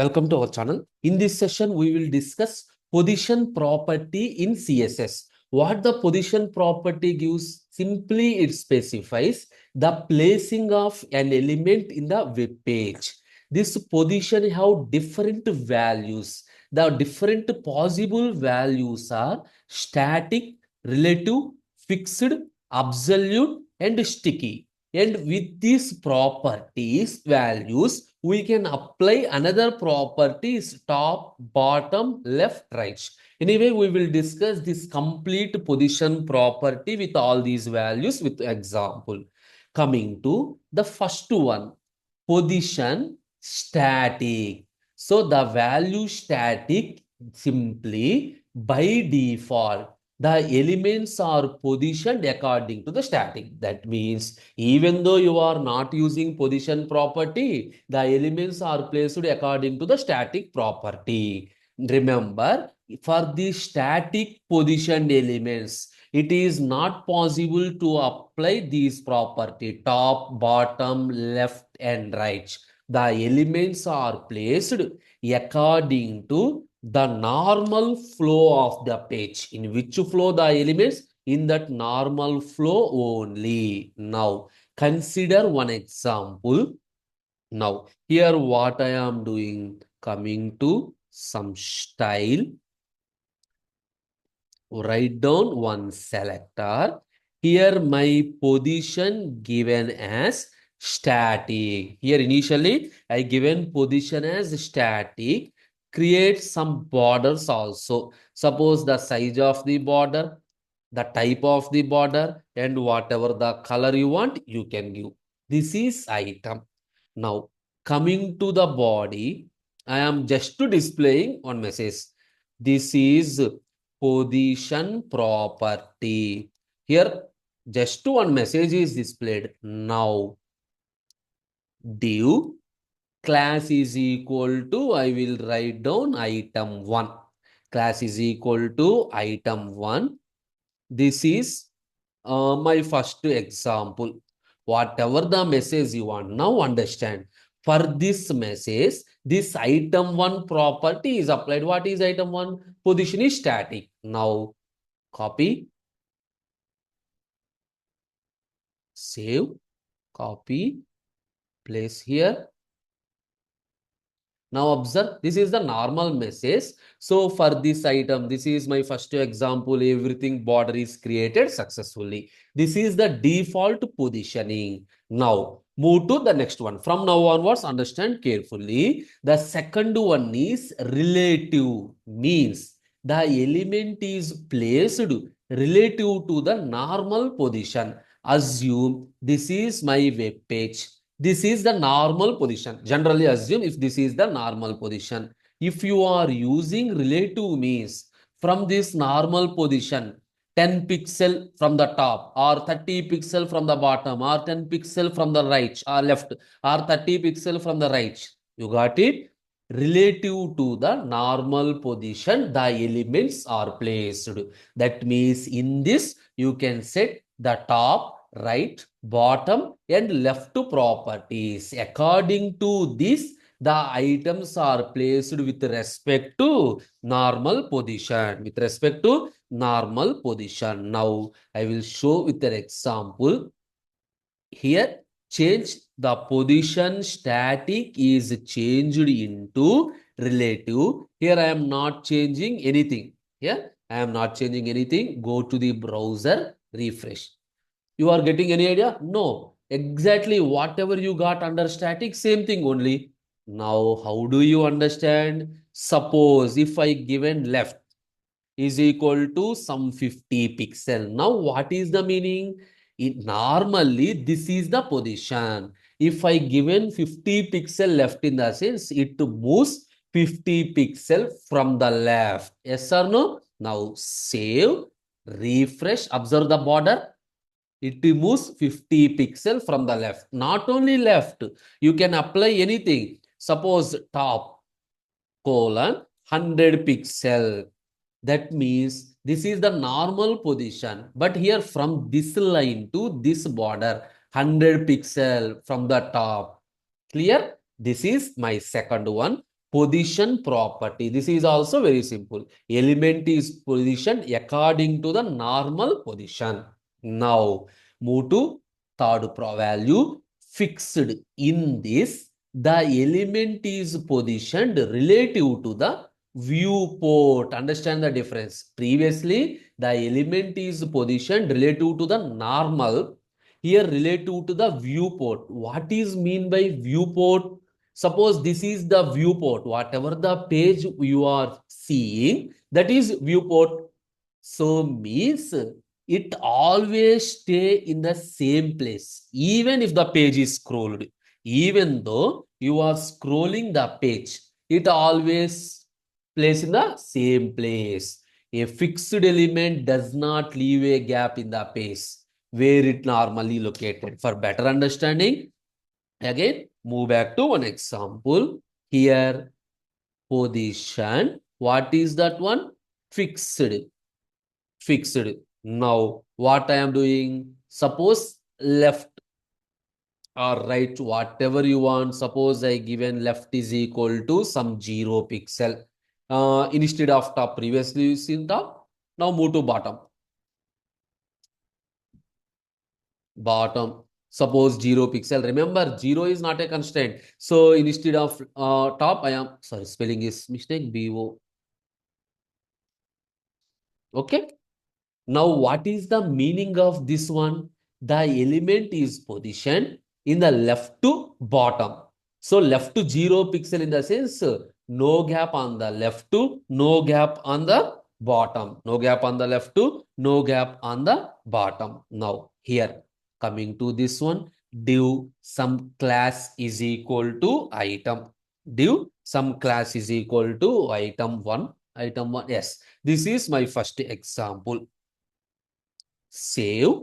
Welcome to our channel. In this session, we will discuss position property in CSS. What the position property gives? Simply it specifies the placing of an element in the web page. This position have different values. The different possible values are static, relative, fixed, absolute, and sticky. And with these properties, values, we can apply another properties top, bottom, left, right. Anyway, we will discuss this complete position property with all these values with example. Coming to the first one, position static. So the value static simply by default the elements are positioned according to the static. That means even though you are not using position property, the elements are placed according to the static property. Remember, for the static positioned elements, it is not possible to apply these property top, bottom, left, and right. The elements are placed according to the normal flow of the page. In which flow the elements? In that normal flow only. Now, consider one example. Now, here what I am doing, coming to some style, write down one selector. Here my position given as static. Here initially I given position as static. Create some borders also. Suppose the size of the border, the type of the border, and whatever the color you want, you can give. This is item. Now, coming to the body, I am just to displaying one message. This is position property. Here, just one message is displayed. Now, div class is equal to, I will write down item 1. Class is equal to item 1. This is my first example. Whatever the message you want, now understand. For this message, this item 1 property is applied. What is item 1? Position is static. Now, copy, save, copy, place here. Now observe, this is the normal message. So for this item, this is my first example, everything border is created successfully. This is the default positioning. Now move to the next one. From now onwards, understand carefully. The second one is relative, means the element is placed relative to the normal position. Assume this is my web page. This is the normal position. Generally assume if this is the normal position. If you are using relative means from this normal position, 10 pixel from the top or 30 pixel from the bottom or 10 pixel from the right or left or 30 pixel from the right. You got it? Relative to the normal position, the elements are placed. That means in this, you can set the top, right, bottom, and left properties. According to this, the items are placed with respect to normal position. With respect to normal position. Now, I will show with an example. Here, change the position static is changed into relative. Here, I am not changing anything. Here, I am not changing anything. Go to the browser, refresh. You are getting any idea? No. Exactly whatever you got under static, same thing only. Now, how do you understand? Suppose if I given left is equal to some 50 pixel. Now, what is the meaning? Normally, this is the position. If I given 50 pixel left in the sense, it moves 50 pixel from the left. Yes or no? Now, save, refresh, observe the border. It moves 50 pixel from the left. Not only left, you can apply anything. Suppose top, colon, 100 pixel. That means this is the normal position. But here from this line to this border, 100 pixel from the top. Clear? This is my second one. position property. This is also very simple. Element is positioned according to the normal position. Now, move to third value, fixed. In this, the element is positioned relative to the viewport. Understand the difference. Previously, the element is positioned relative to the normal. Here, relative to the viewport. What is mean by viewport? Suppose this is the viewport. Whatever the page you are seeing, that is viewport. So means it always stay in the same place, even if the page is scrolled. Even though you are scrolling the page, it always plays in the same place. A fixed element does not leave a gap in the page where it normally located. For better understanding, again, move back to one example. Here, position. What is that one? Fixed. Fixed. Now, what I am doing? Suppose left or right, whatever you want. Suppose I given left is equal to some 0 pixel. Instead of top, previously you seen top. Now move to bottom. Bottom. Suppose 0 pixel. Remember, 0 is not a constraint. So instead of top, I am sorry, spelling is mistake. BO. Okay. Now, what is the meaning of this one? The element is positioned in the left to bottom. So, left to 0 pixel in the sense, no gap on the left to, no gap on the bottom. No gap on the left to, no gap on the bottom. Now, here, coming to this one, div some class is equal to item. Div some class is equal to item 1. Item 1, yes. This is my first example. Save,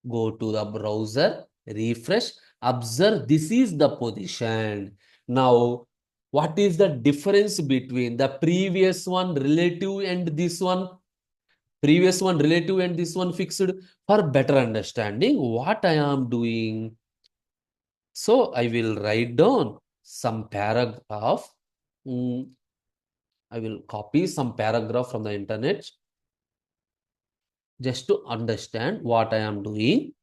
go to the browser, refresh, observe this is the position. Now, what is the difference between the previous one relative and this one? Previous one relative and this one fixed. For better understanding, what I am doing? So, I will write down some paragraph. I will copy some paragraph from the internet just to understand what I am doing.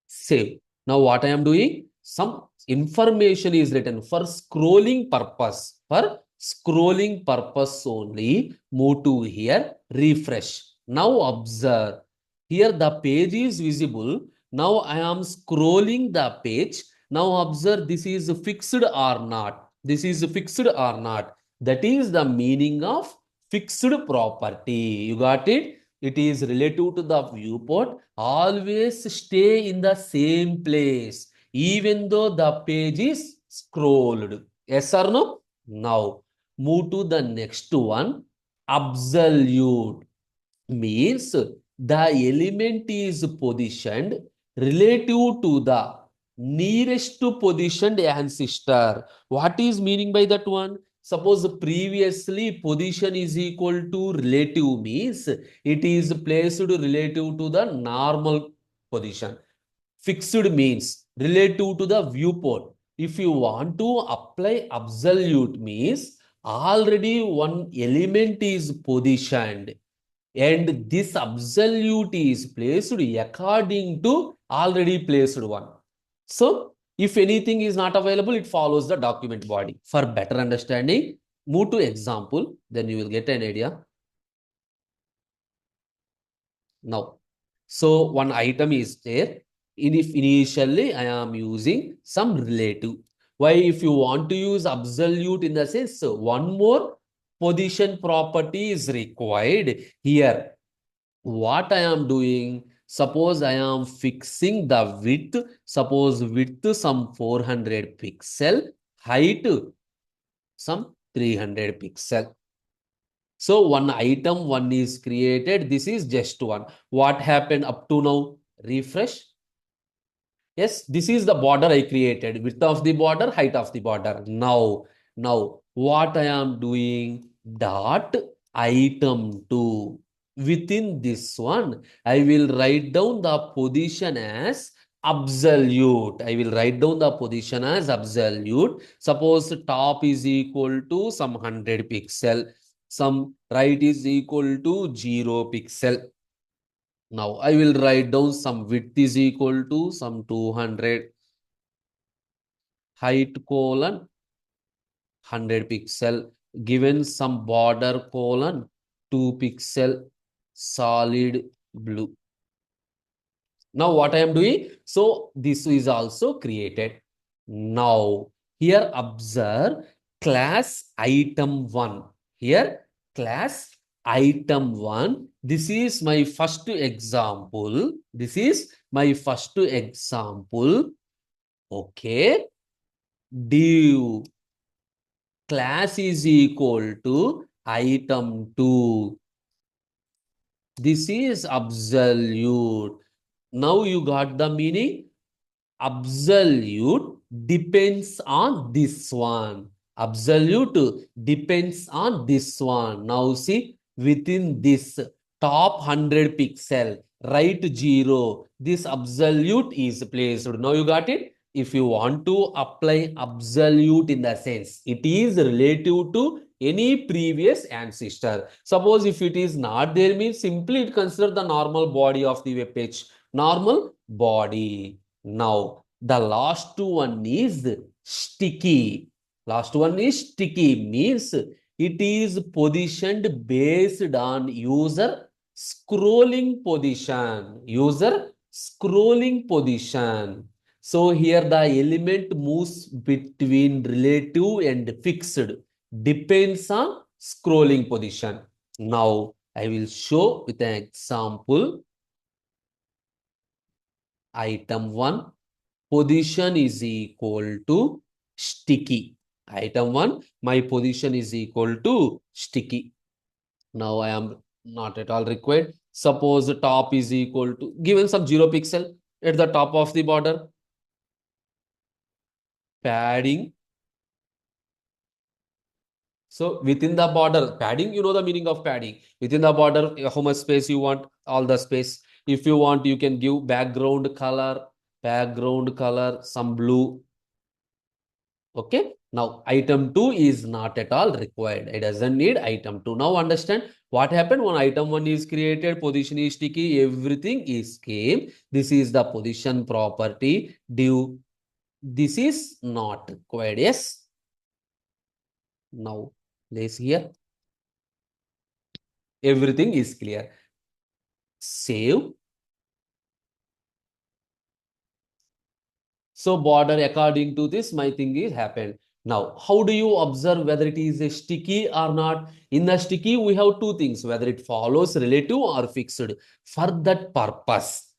Save. Now what I am doing? Some information is written for scrolling purpose. For scrolling purpose only, move to here, refresh. Now observe. Here the page is visible. Now I am scrolling the page. Now observe this is fixed or not. This is fixed or not. That is the meaning of fixed property. You got it? It is relative to the viewport. Always stay in the same place, even though the page is scrolled. Yes or no? Now, move to the next one. Absolute means the element is positioned relative to the nearest positioned ancestor. What is meaning by that one? Suppose previously position is equal to relative means it is placed relative to the normal position. Fixed means relative to the viewport. If you want to apply absolute means already one element is positioned and this absolute is placed according to already placed one. So, if anything is not available, it follows the document body. For better understanding, move to example, then you will get an idea. Now, so one item is there. If initially I am using some relative. Why if you want to use absolute in the sense, so one more position property is required here. What I am doing, suppose I am fixing the width, suppose width some 400 pixel, height some 300 pixel. So one item one is created. This is just one. What happened up to now? Refresh. Yes, this is the border I created. Width of the border, height of the border. Now what I am doing? Dot item 2. Within this one, I will write down the position as absolute. I will write down the position as absolute. Suppose top is equal to some 100 pixel, some right is equal to 0 pixel. Now I will write down some width is equal to some 200, height colon 100 pixel, given some border colon 2 pixel, solid blue. Now what I am doing? So this is also created. Now here observe class item 1. Here class item 1. This is my first example. This is my first example. Okay. Div class is equal to item 2. This is absolute. Now you got the meaning? Absolute depends on this one. Absolute depends on this one. Now see, within this top 100 pixel, right 0, this absolute is placed. Now you got it? If you want to apply absolute in the sense, it is relative to any previous ancestor. Suppose if it is not there, means simply consider the normal body of the web page. Normal body. Now, the last one is sticky. Last one is sticky, means it is positioned based on user scrolling position. User scrolling position. So here the element moves between relative and fixed. Depends on scrolling position. Now I will show with an example. Item 1. Position is equal to sticky. Item 1, my position is equal to sticky. Now I am not at all required. Suppose the top is equal to, given some 0 pixel at the top of the border. Padding. So within the border, padding, you know the meaning of padding. Within the border, how much space you want? All the space. If you want, you can give background color, some blue. Okay. Now item 2 is not at all required. It doesn't need item 2. Now understand what happened when item 1 is created, position is sticky, everything is came. This is the position property. Div. This is not required. Yes. Now place here. Everything is clear. Save. So border according to this, my thing is happened. Now, how do you observe whether it is a sticky or not? In the sticky, we have two things, whether it follows relative or fixed. For that purpose,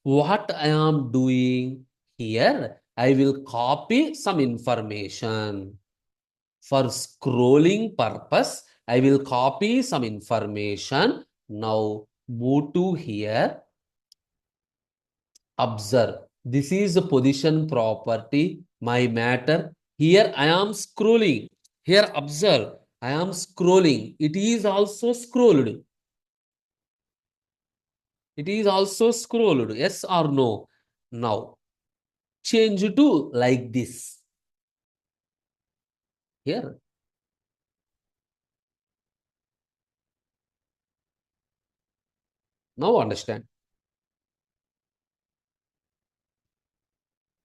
what I am doing here, I will copy some information. For scrolling purpose, I will copy some information. Now, move to here. Observe. This is the position property, my matter. Here I am scrolling. Here observe. I am scrolling. It is also scrolled. It is also scrolled. Yes or no? Now change to like this. Here. Now understand.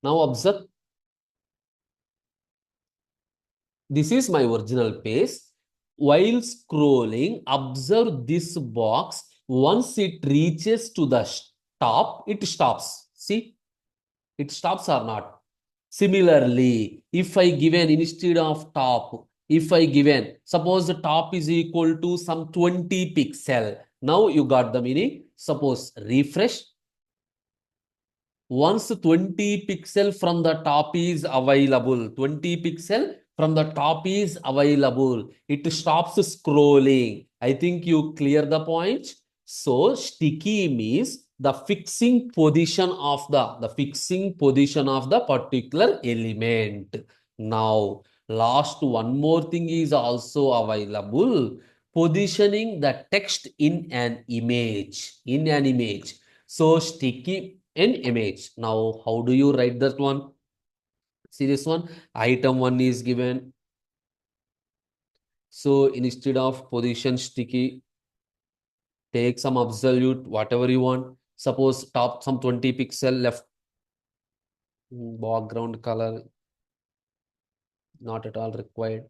Now observe. This is my original page. While scrolling, observe this box. Once it reaches to the top, it stops. See, it stops or not. Similarly, if I given instead of top, if I given, suppose the top is equal to some 20 pixel. Now you got the meaning. Suppose refresh. Once 20 pixel from the top is available, 20 pixel from the top is available, it stops scrolling. I think you clear the point. So sticky means the fixing position of the particular element. Now last one more thing is also available. positioning the text in an image. In an image. So sticky an image. Now, how do you write that one? See this one. Item 1 is given. So instead of position sticky, take some absolute, whatever you want. Suppose top some 20 pixel left, background color, not at all required.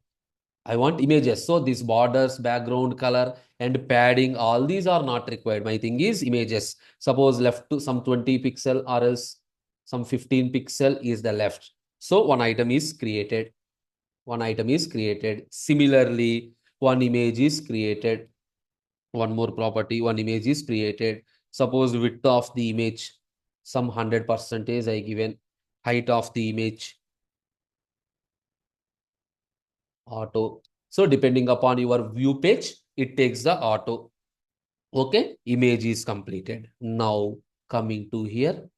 I want images. So these borders, background color, and padding, all these are not required. My thing is images. Suppose left to some 20 pixel or else some 15 pixel is the left. So one item is created. One item is created. Similarly, one image is created. One more property, one image is created. Suppose width of the image, some 100% I given. Height of the image, auto. So depending upon your view page, it takes the auto. Okay, image is completed. Now coming to here,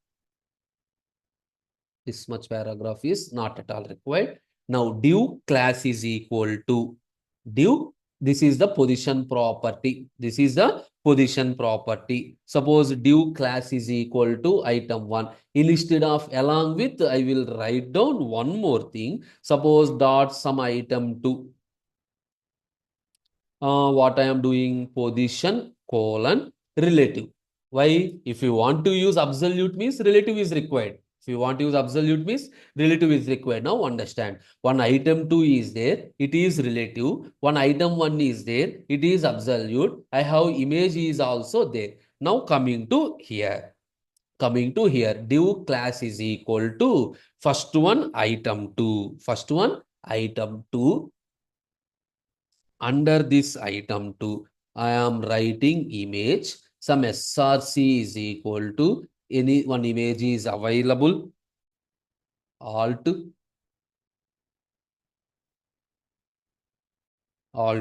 this much paragraph is not at all required. Now div class is equal to div. This is the position property. This is the position property. Suppose div class is equal to item 1. Instead of along with, I will write down one more thing. Suppose dot some item 2. What I am doing, position colon relative. Why? If you want to use absolute means relative is required. If you want to use absolute means relative is required. Now understand. One item 2 is there, it is relative. One item 1 is there, it is absolute. I have image is also there. Now coming to here. Coming to here, div class is equal to first one item 2. First one item 2. Under this item 2, I am writing image. Some src is equal to any one image is available. Alt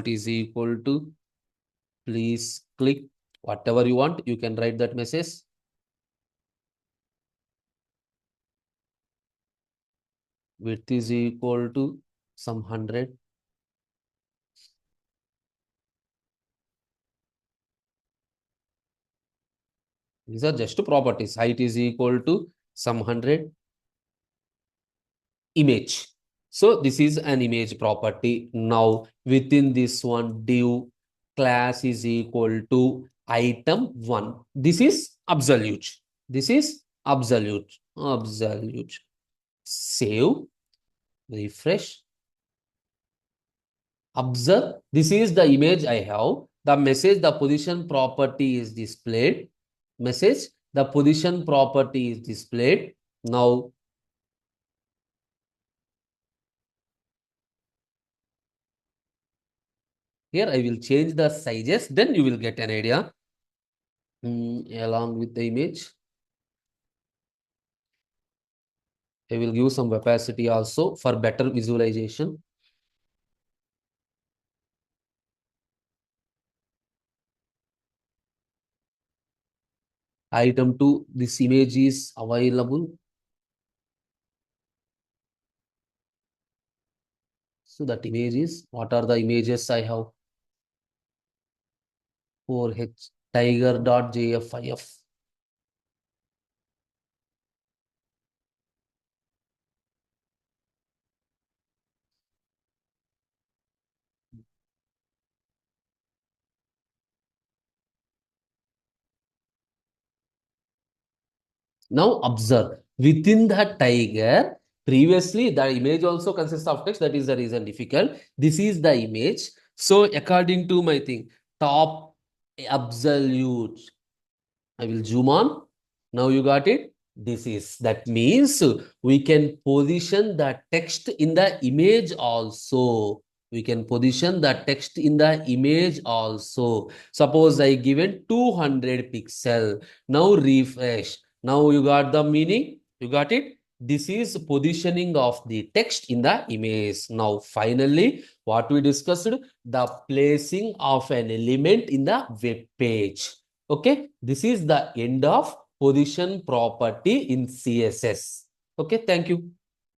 is equal to, please click whatever you want. You can write that message. Width is equal to some 100. These are just properties. Height is equal to some 100. Image. So this is an image property. Now within this one, div class is equal to item 1. This is absolute. This is absolute. Absolute. Save. Refresh. Observe. This is the image I have. The message, the position property is displayed. Message, the position property is displayed. Now here I will change the sizes, then you will get an idea. Along with the image, I will give some opacity also for better visualization. Item 2, this image is available. So that image is, what are the images I have? 4h tiger.jfif. Now observe, within the tiger, previously the image also consists of text. That is the reason difficult. This is the image. So according to my thing, top absolute. I will zoom on. Now you got it. This is, that means we can position the text in the image also. We can position the text in the image also. Suppose I given 200 pixel. Now refresh. Now you got the meaning. You got it. This is positioning of the text in the image. Now finally, what we discussed, the placing of an element in the web page. Okay, this is the end of position property in CSS. Okay, thank you.